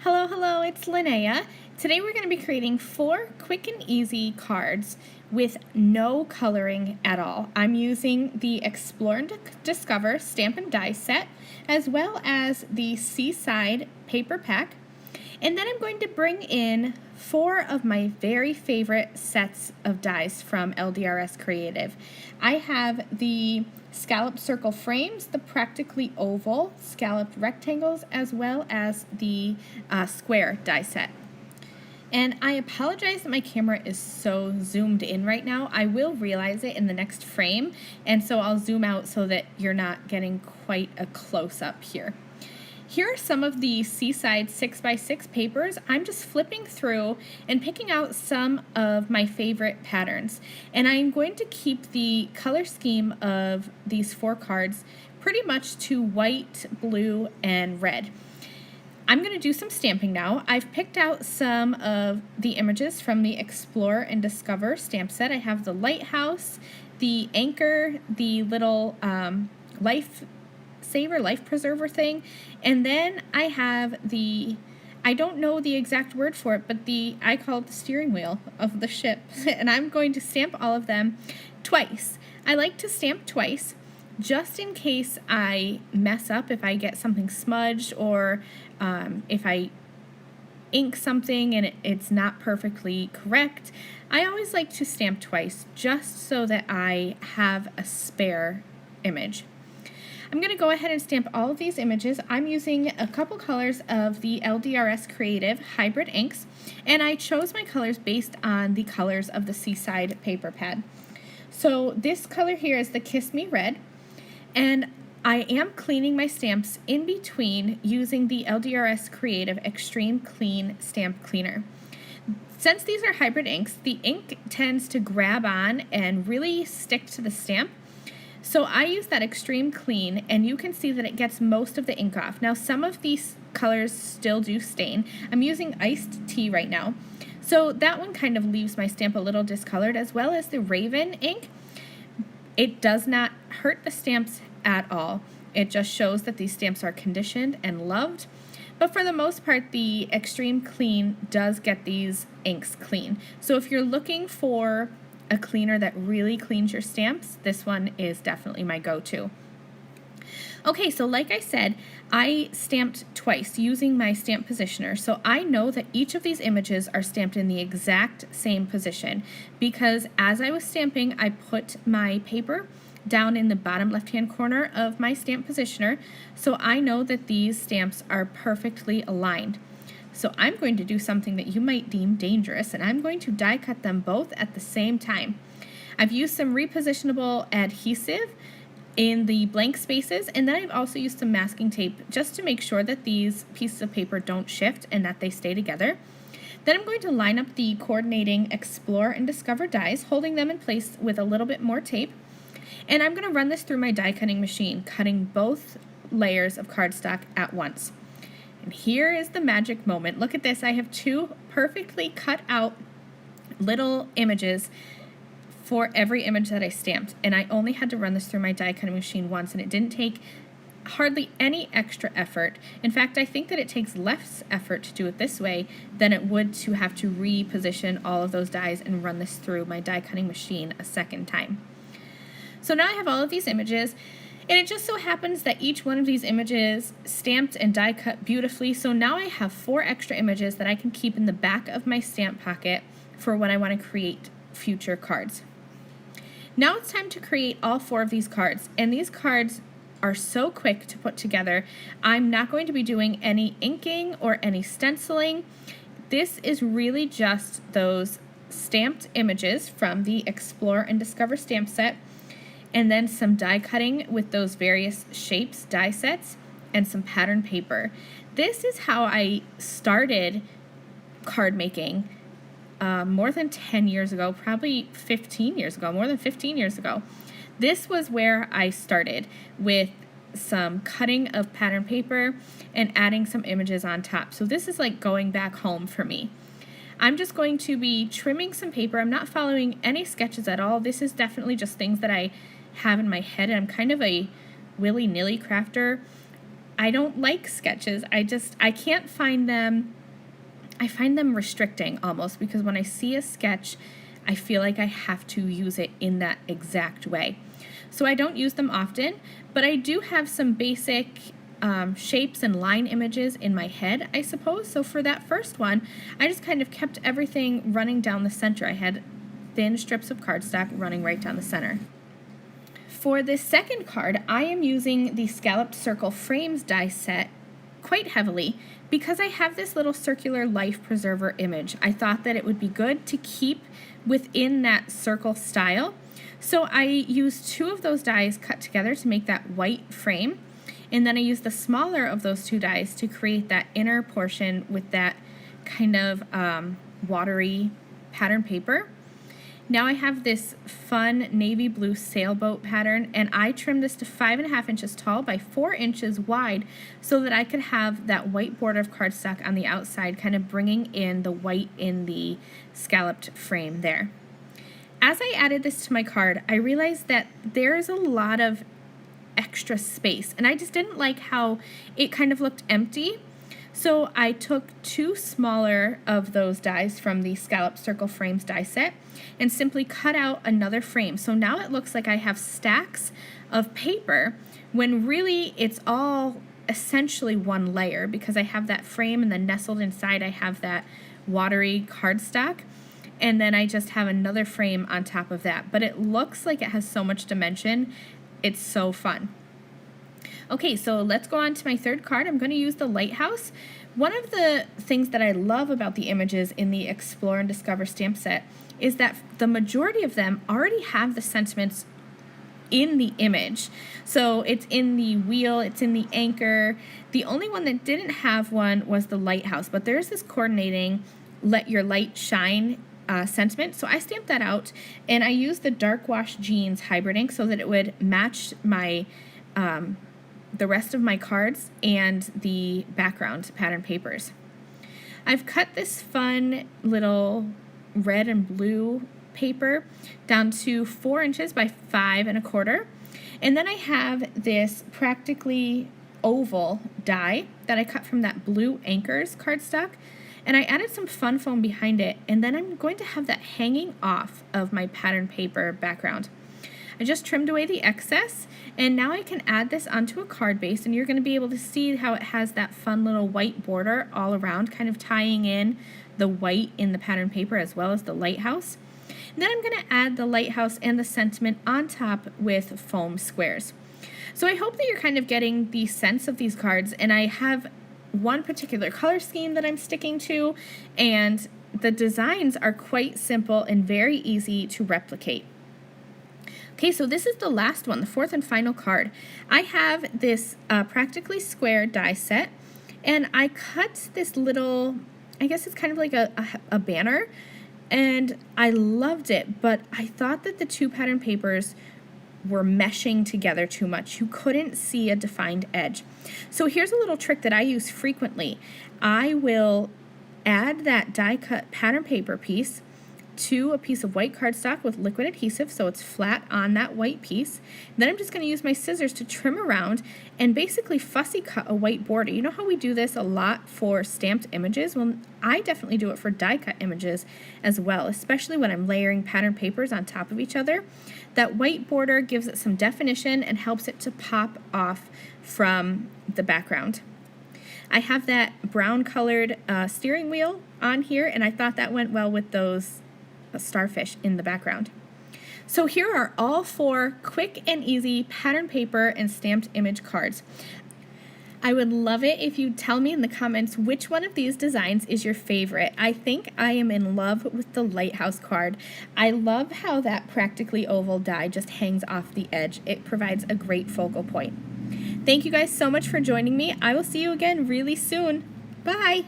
Hello, hello, it's Linnea. Today we're going to be creating 4 quick and easy cards with no coloring at all. I'm using the Explore and Discover stamp and die set as well as the Seaside paper pack. And then I'm going to bring in 4 of my very favorite sets of dies from LDRS Creative. I have the scallop circle frames, the practically oval scalloped rectangles, as well as the square die set. And I apologize that my camera is so zoomed in right now. I will realize it in the next frame, and so I'll zoom out so that you're not getting quite a close-up here. Here are some of the Seaside 6x6 papers. I'm just flipping through and picking out some of my favorite patterns. And I'm going to keep the color scheme of these 4 cards pretty much to white, blue, and red. I'm going to do some stamping now. I've picked out some of the images from the Explore and Discover stamp set. I have the lighthouse, the anchor, the little life preserver thing, and then I have the, I don't know the exact word for it, but I call it the steering wheel of the ship, and I'm going to stamp all of them twice. I like to stamp twice just in case I mess up, if I get something smudged, or if I ink something and it's not perfectly correct. I always like to stamp twice just so that I have a spare image. I'm going to go ahead and stamp all of these images. I'm using a couple colors of the LDRS Creative Hybrid inks, and I chose my colors based on the colors of the Seaside paper pad. So this color here is the Kiss Me Red, and I am cleaning my stamps in between using the LDRS Creative Extreme Clean Stamp Cleaner. Since these are hybrid inks, the ink tends to grab on and really stick to the stamp. So I use that Extreme Clean, and you can see that it gets most of the ink off. Now some of these colors still do stain. I'm using Iced Tea right now. So that one kind of leaves my stamp a little discolored, as well as the Raven ink. It does not hurt the stamps at all. It just shows that these stamps are conditioned and loved. But for the most part, the Extreme Clean does get these inks clean. So if you're looking for a cleaner that really cleans your stamps, this one is definitely my go-to. Okay, so like I said, I stamped twice using my stamp positioner, so I know that each of these images are stamped in the exact same position, because as I was stamping, I put my paper down in the bottom left-hand corner of my stamp positioner, so I know that these stamps are perfectly aligned. So I'm going to do something that you might deem dangerous, and I'm going to die cut them both at the same time. I've used some repositionable adhesive in the blank spaces, and then I've also used some masking tape just to make sure that these pieces of paper don't shift and that they stay together. Then I'm going to line up the coordinating Explore and Discover dies, holding them in place with a little bit more tape. And I'm going to run this through my die cutting machine, cutting both layers of cardstock at once. And here is the magic moment. Look at this. I have 2 perfectly cut out little images for every image that I stamped. And I only had to run this through my die cutting machine once, and it didn't take hardly any extra effort. In fact, I think that it takes less effort to do it this way than it would to have to reposition all of those dies and run this through my die cutting machine a second time. So now I have all of these images, and it just so happens that each one of these images stamped and die cut beautifully, so now I have 4 extra images that I can keep in the back of my stamp pocket for when I want to create future cards. Now it's time to create all 4 of these cards, and these cards are so quick to put together. I'm not going to be doing any inking or any stenciling. This is really just those stamped images from the Explore and Discover stamp set, and then some die cutting with those various shapes die sets and some pattern paper. This is how I started card making more than 10 years ago, probably 15 years ago, more than 15 years ago. This was where I started, with some cutting of pattern paper and adding some images on top. So this is like going back home for me. I'm just going to be trimming some paper. I'm not following any sketches at all. This is definitely just things that I have in my head, and I'm kind of a willy-nilly crafter. I don't like sketches. I can't find them. I find them restricting almost, because when I see a sketch, I feel like I have to use it in that exact way. So I don't use them often, but I do have some basic shapes and line images in my head, I suppose. So for that first one, I just kind of kept everything running down the center. I had thin strips of cardstock running right down the center. For this second card, I am using the Scalloped Circle Frames die set quite heavily because I have this little circular life preserver image. I thought that it would be good to keep within that circle style. So I used 2 of those dies cut together to make that white frame, and then I used the smaller of those 2 dies to create that inner portion with that kind of watery pattern paper. Now I have this fun navy blue sailboat pattern, and I trimmed this to 5.5 inches tall by 4 inches wide so that I could have that white border of cardstock on the outside, kind of bringing in the white in the scalloped frame there. As I added this to my card, I realized that there's a lot of extra space, and I just didn't like how it kind of looked empty. So I took 2 smaller of those dies from the Scalloped Circle Frames die set and simply cut out another frame. So now it looks like I have stacks of paper when really it's all essentially one layer, because I have that frame and then nestled inside I have that watery cardstock, and then I just have another frame on top of that. But it looks like it has so much dimension. It's so fun. Okay, so let's go on to my third card. I'm going to use the lighthouse. One of the things that I love about the images in the Explore and Discover stamp set is that the majority of them already have the sentiments in the image. So it's in the wheel, it's in the anchor. The only one that didn't have one was the lighthouse, but there's this coordinating let your light shine sentiment. So I stamped that out, and I used the dark wash jeans hybrid ink so that it would match my the rest of my cards and the background pattern papers. I've cut this fun little red and blue paper down to 4 inches by 5.25, and then I have this practically oval die that I cut from that blue Anchors cardstock, and I added some fun foam behind it, and then I'm going to have that hanging off of my pattern paper background. I just trimmed away the excess, and now I can add this onto a card base, and you're going to be able to see how it has that fun little white border all around, kind of tying in the white in the pattern paper as well as the lighthouse. And then I'm going to add the lighthouse and the sentiment on top with foam squares. So I hope that you're kind of getting the sense of these cards, and I have one particular color scheme that I'm sticking to, and the designs are quite simple and very easy to replicate. Okay, so this is the last one, the fourth and final card. I have this practically square die set, and I cut this little, I guess it's kind of like a banner, and I loved it, but I thought that the 2 pattern papers were meshing together too much. You couldn't see a defined edge. So here's a little trick that I use frequently. I will add that die cut pattern paper piece to a piece of white cardstock with liquid adhesive so it's flat on that white piece. Then I'm just going to use my scissors to trim around and basically fussy cut a white border. You know how we do this a lot for stamped images? Well, I definitely do it for die cut images as well, especially when I'm layering pattern papers on top of each other. That white border gives it some definition and helps it to pop off from the background. I have that brown colored steering wheel on here, and I thought that went well with those starfish in the background. So here are all 4 quick and easy pattern paper and stamped image cards. I would love it if you'd tell me in the comments which one of these designs is your favorite. I think I am in love with the lighthouse card. I love how that practically oval die just hangs off the edge. It provides a great focal point. Thank you guys so much for joining me. I will see you again really soon. Bye!